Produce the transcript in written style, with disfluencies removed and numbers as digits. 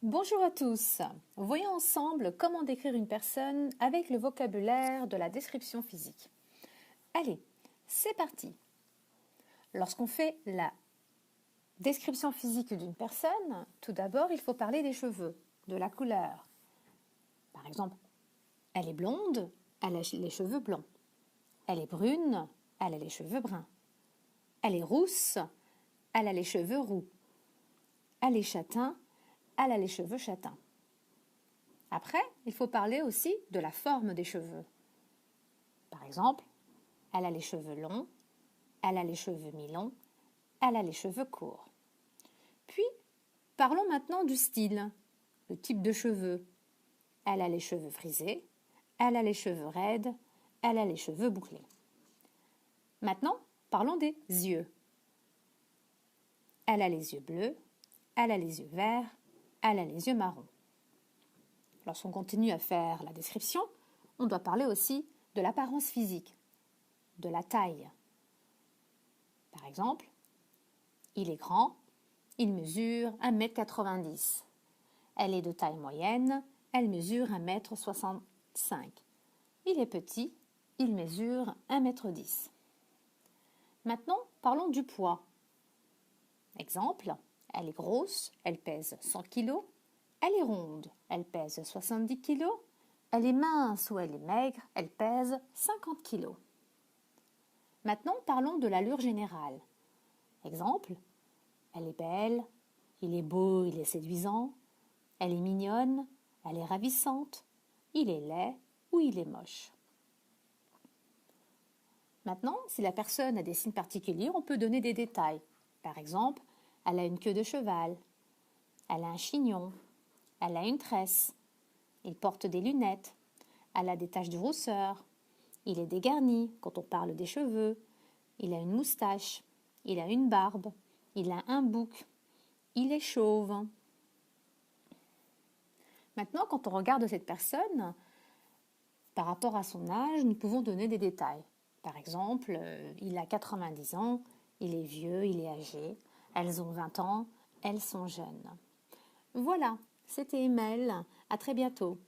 Bonjour à tous. Voyons ensemble comment décrire une personne avec le vocabulaire de la description physique. Allez, c'est parti. Lorsqu'on fait la description physique d'une personne, tout d'abord, il faut parler des cheveux, de la couleur. Par exemple, elle est blonde, elle a les cheveux blonds. Elle est brune, elle a les cheveux bruns. Elle est rousse, elle a les cheveux roux. Elle est châtain, elle a les cheveux châtains. Après, il faut parler aussi de la forme des cheveux. Par exemple, elle a les cheveux longs, elle a les cheveux mi-longs, elle a les cheveux courts. Puis, parlons maintenant du style, le type de cheveux. Elle a les cheveux frisés, elle a les cheveux raides, elle a les cheveux bouclés. Maintenant, parlons des yeux. Elle a les yeux bleus, elle a les yeux verts, elle a les yeux marrons. Lorsqu'on continue à faire la description, on doit parler aussi de l'apparence physique, de la taille. Par exemple, il est grand, il mesure 1,90 m. Elle est de taille moyenne, elle mesure 1,65 m. Il est petit, il mesure 1,10 m. Maintenant, parlons du poids. Exemple, elle est grosse, elle pèse 100 kg. Elle est ronde, elle pèse 70 kg. Elle est mince ou elle est maigre, elle pèse 50 kg. Maintenant, parlons de l'allure générale. Exemple, elle est belle, il est beau, il est séduisant. Elle est mignonne, elle est ravissante. Il est laid ou il est moche. Maintenant, si la personne a des signes particuliers, on peut donner des détails. Par exemple, elle a une queue de cheval, elle a un chignon, elle a une tresse, il porte des lunettes, elle a des taches de rousseur, il est dégarni quand on parle des cheveux, il a une moustache, il a une barbe, il a un bouc, il est chauve. Maintenant, quand on regarde cette personne, par rapport à son âge, nous pouvons donner des détails. Par exemple, il a 90 ans, il est vieux, il est âgé, elles ont 20 ans, elles sont jeunes. Voilà, c'était Emel, à très bientôt.